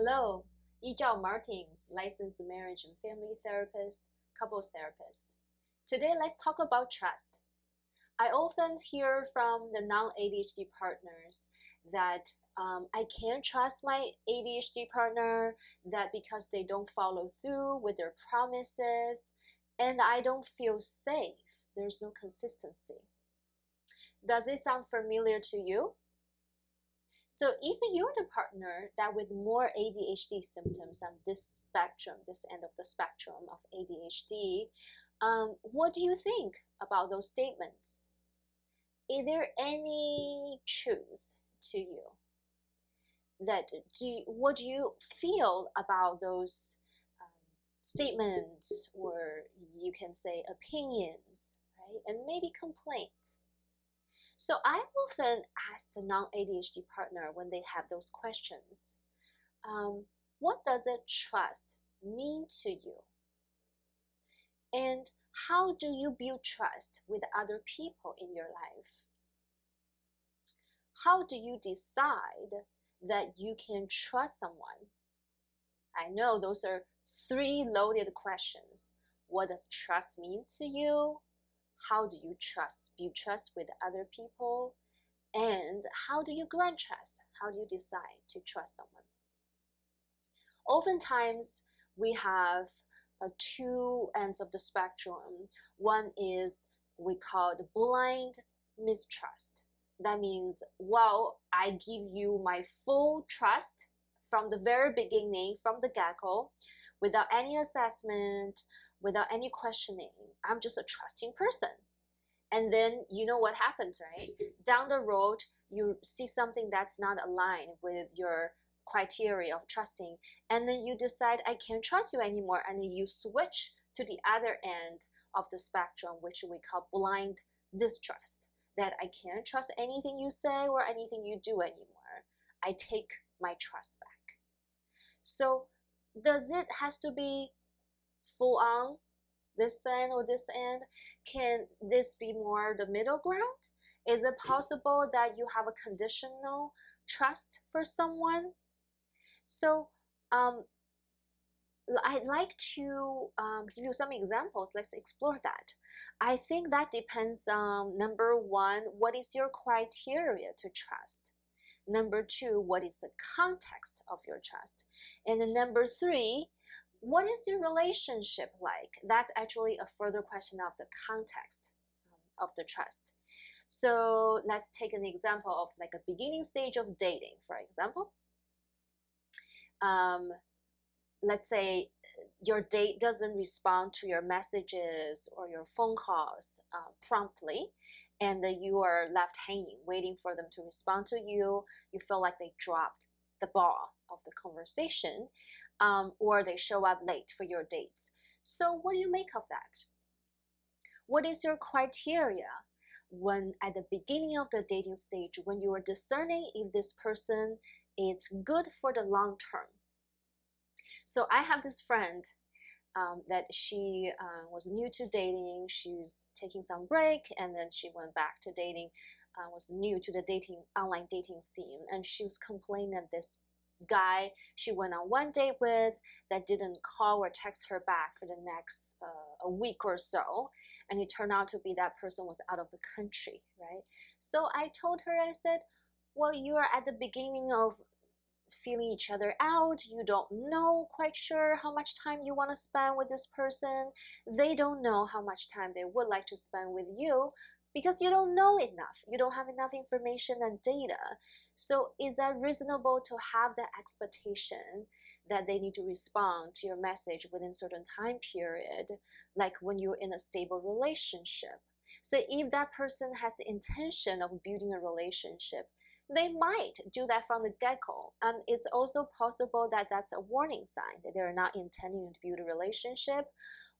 Hello, 依照 Martins, licensed marriage and family therapist, couples therapist. Today, let's talk about trust. I often hear from the non-ADHD partners that I can't trust my ADHD partner, that because they don't follow through with their promises, and I don't feel safe. There's no consistency. Does it sound familiar to you? So if you're the partner that with more ADHD symptoms on this spectrum, this end of the spectrum of ADHD, what do you think about those statements? Is there any truth to you? What do you feel about those statements, or you can say opinions, right? And maybe complaints. So I often ask the non-ADHD partner when they have those questions, what does a trust mean to you? And how do you build trust with other people in your life? How do you decide that you can trust someone? I know those are three loaded questions. What does trust mean to you? How do you build trust with other people? And how do you grant trust? How do you decide to trust someone? Oftentimes, we have two ends of the spectrum. One is we call the blind mistrust. That means, well, I give you my full trust from the very beginning, from the get-go, without any assessment, without any questioning. I'm just a trusting person. And then you know what happens, right? Down the road, you see something that's not aligned with your criteria of trusting, and then you decide, I can't trust you anymore, and then you switch to the other end of the spectrum, which we call blind distrust, that I can't trust anything you say or anything you do anymore. I take my trust back. So does it has to be full on this end or this end? Can this be more the middle ground? Is it possible that you have a conditional trust for someone? So I'd like to give you some examples. Let's explore that. I think that depends on, number one, what is your criteria to trust? Number two, what is the context of your trust? And then number three, what is your relationship like? That's actually a further question of the context of the trust. So let's take an example of like a beginning stage of dating, for example. Let's say your date doesn't respond to your messages or your phone calls promptly, and you are left hanging, waiting for them to respond to you. You feel like they dropped the ball of the conversation, or they show up late for your dates. So what do you make of that? What is your criteria when at the beginning of the dating stage, when you are discerning if this person is good for the long term? So I have this friend that she was new to dating. She was taking some break, and then she went back to dating, was new to the online dating scene, and she was complaining that this guy she went on one date with that didn't call or text her back for the next a week or so, and it turned out to be that person was out of the country, right? So I told her, I said, well, you are at the beginning of feeling each other out. You don't know quite sure how much time you want to spend with this person. They don't know how much time they would like to spend with you, because you don't know enough. You don't have enough information and data. So is that reasonable to have the expectation that they need to respond to your message within a certain time period, like when you're in a stable relationship? So if that person has the intention of building a relationship, they might do that from the get-go. And it's also possible that that's a warning sign that they're not intending to build a relationship,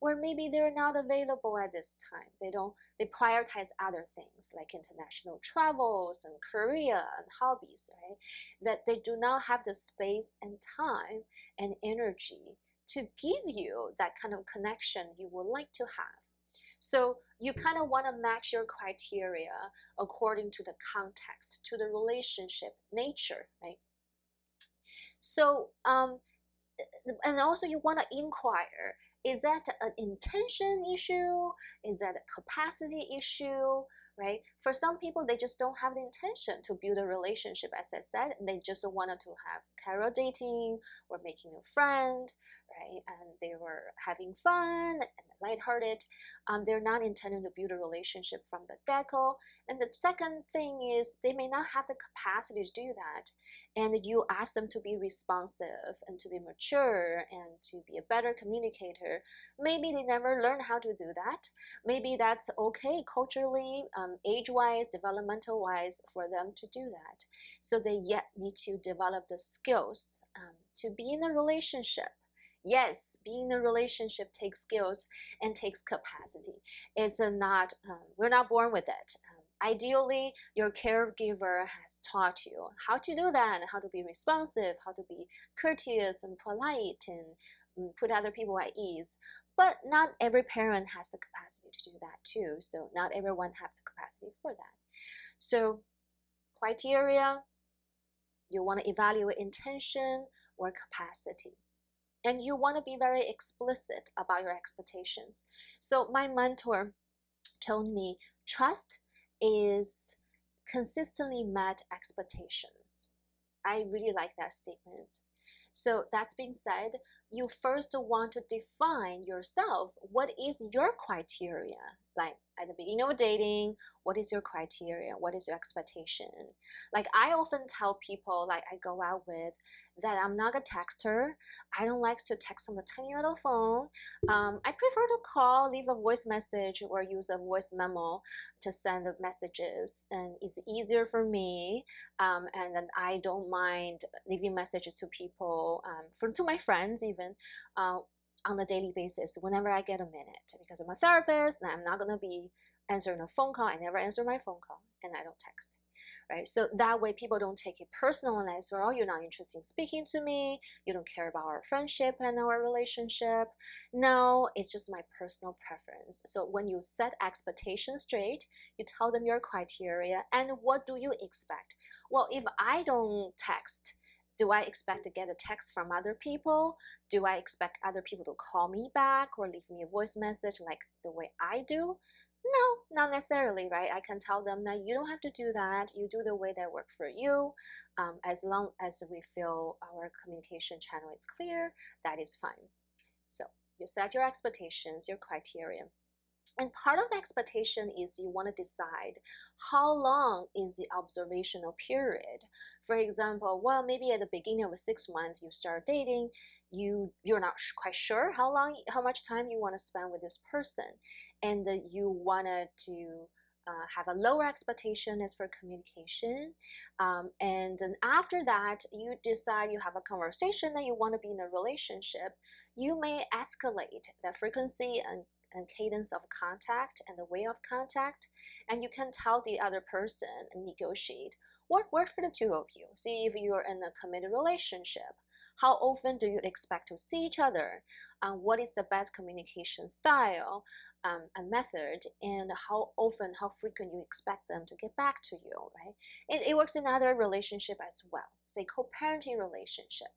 or maybe they're not available at this time. They prioritize other things like international travels and career and hobbies, right? That they do not have the space and time and energy to give you that kind of connection you would like to have. So you kind of want to match your criteria according to the context, to the relationship nature, right? So and also you want to inquire, is that an intention issue? Is that a capacity issue? Right? For some people, they just don't have the intention to build a relationship, as I said. They just wanted to have casual dating or making a friend, right? And they were having fun and lighthearted. They're not intending to build a relationship from the get-go. And the second thing is they may not have the capacity to do that. And you ask them to be responsive and to be mature and to be a better communicator. Maybe they never learned how to do that. Maybe that's okay culturally, age-wise, developmental-wise for them to do that. So they yet need to develop the skills to be in a relationship. Yes, being in a relationship takes skills and takes capacity. It's not, we're not born with it. Ideally, your caregiver has taught you how to do that, and how to be responsive, how to be courteous and polite, and put other people at ease. But not every parent has the capacity to do that too. So not everyone has the capacity for that. So criteria, you want to evaluate intention or capacity. And you want to be very explicit about your expectations. So my mentor told me, trust is consistently met expectations. I really like that statement. So that's being said, you first want to define yourself. What is your criteria? Like at the beginning of dating, what is your criteria? What is your expectation? Like I often tell people, like I go out with, that I'm not a texter. I don't like to text on the tiny little phone. I prefer to call, leave a voice message, or use a voice memo to send the messages, and it's easier for me. And then I don't mind leaving messages to people, to my friends even, on a daily basis whenever I get a minute, because I'm a therapist and I'm not going to be answering a phone call. I never answer my phone call, and I don't text. Right? So that way people don't take it personal and say, oh, you're not interested in speaking to me, you don't care about our friendship and our relationship. No, it's just my personal preference. So when you set expectations straight, you tell them your criteria and what do you expect. Well, if I don't text, do I expect to get a text from other people? Do I expect other people to call me back or leave me a voice message like the way I do? No, not necessarily, right? I can tell them that you don't have to do that. You do the way that works for you. As long as we feel our communication channel is clear, that is fine. So you set your expectations, your criteria. And part of the expectation is you want to decide how long is the observational period. For example, well, maybe at the beginning of 6 months you start dating, you're not quite sure how much time you want to spend with this person, and you wanted to have a lower expectation as for communication, and then after that you decide you have a conversation that you want to be in a relationship. You may escalate the frequency and cadence of contact and the way of contact, and you can tell the other person and negotiate what works for the two of you. See if you're in a committed relationship. How often do you expect to see each other? What is the best communication style and method? And how often, how frequent you expect them to get back to you, right? It works in other relationship as well. Say co-parenting relationship.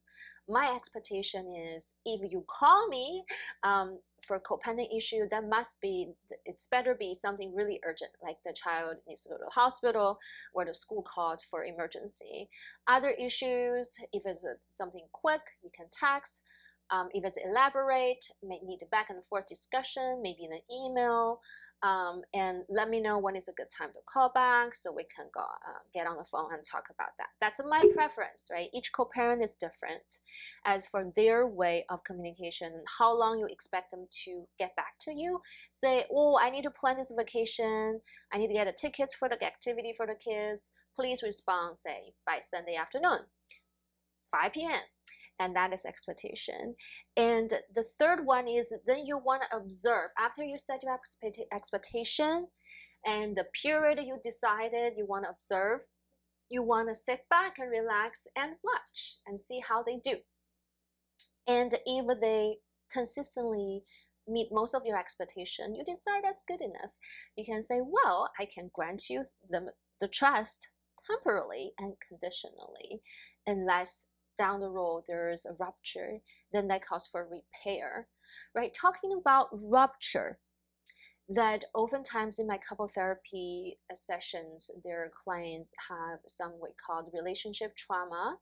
My expectation is if you call me for co-parenting issue, that must be, it's better be something really urgent, like the child needs to go to the hospital or the school called for emergency. Other issues, if it's something quick, you can text. If it's elaborate, may need a back and forth discussion, maybe in an email. And let me know when is a good time to call back so we can go get on the phone and talk about that. That's my preference, right? Each co-parent is different as for their way of communication and how long you expect them to get back to you. Say, oh, I need to plan this vacation. I need to get a ticket for the activity for the kids. Please respond, say, by Sunday afternoon, 5 p.m. And that is expectation. And the third one is then you want to observe. After you set your expectation and the period you decided you want to observe, you want to sit back and relax and watch and see how they do. And if they consistently meet most of your expectation, you decide that's good enough. You can say, well, I can grant you the trust temporarily and conditionally, unless down the road there's a rupture, then that calls for repair, right? Talking about rupture, that oftentimes in my couple therapy sessions, their clients have some we call relationship trauma.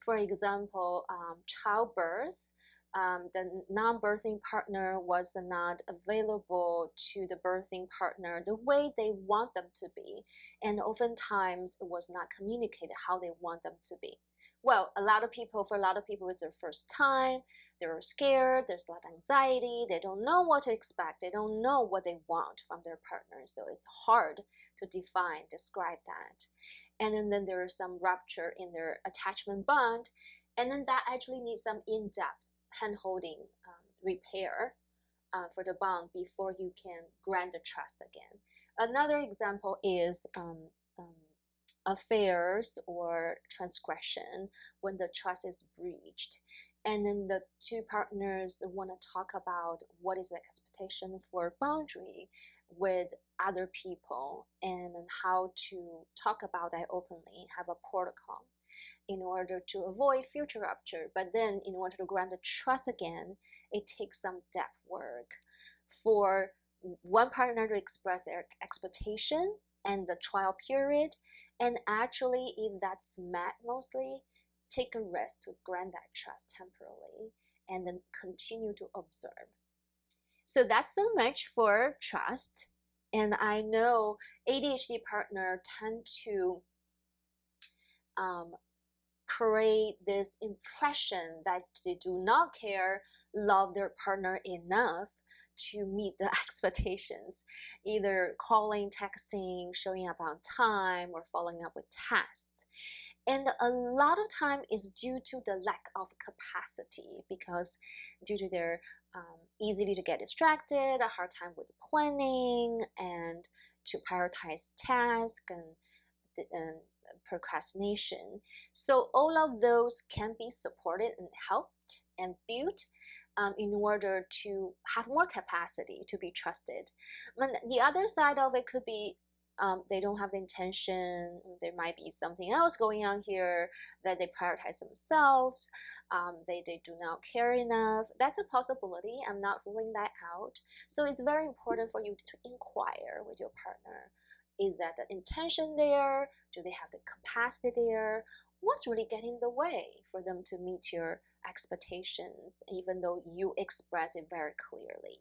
For example, childbirth. The non-birthing partner was not available to the birthing partner the way they want them to be, and oftentimes it was not communicated how they want them to be. Well, for a lot of people, it's their first time. They're scared, there's a lot of anxiety, they don't know what to expect, they don't know what they want from their partner, so it's hard to describe that. And then there is some rupture in their attachment bond, and then that actually needs some in-depth hand-holding repair for the bond before you can grant the trust again. Another example is affairs or transgression, when the trust is breached. And then the two partners want to talk about what is the expectation for boundary with other people and how to talk about that openly, have a protocol in order to avoid future rupture. But then in order to grant the trust again, it takes some depth work for one partner to express their expectation and the trial period. And actually, if that's met mostly, take a rest to grant that trust temporarily and then continue to observe. So that's so much for trust. And I know ADHD partners tend to create this impression that they do not care, love their partner enough to meet the expectations, either calling, texting, showing up on time, or following up with tasks. And a lot of time is due to the lack of capacity, because due to their easily to get distracted, a hard time with planning, and to prioritize tasks and procrastination. So all of those can be supported and helped and built in order to have more capacity to be trusted. But the other side of it could be they don't have the intention, there might be something else going on here, that they prioritize themselves, they do not care enough. That's a possibility. I'm not ruling that out. So it's very important for you to inquire with your partner. Is that the intention there? Do they have the capacity there? What's really getting in the way for them to meet your expectations, even though you express it very clearly?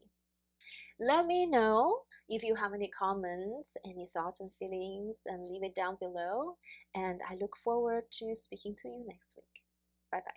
Let me know if you have any comments, any thoughts and feelings, and leave it down below. And I look forward to speaking to you next week. Bye-bye.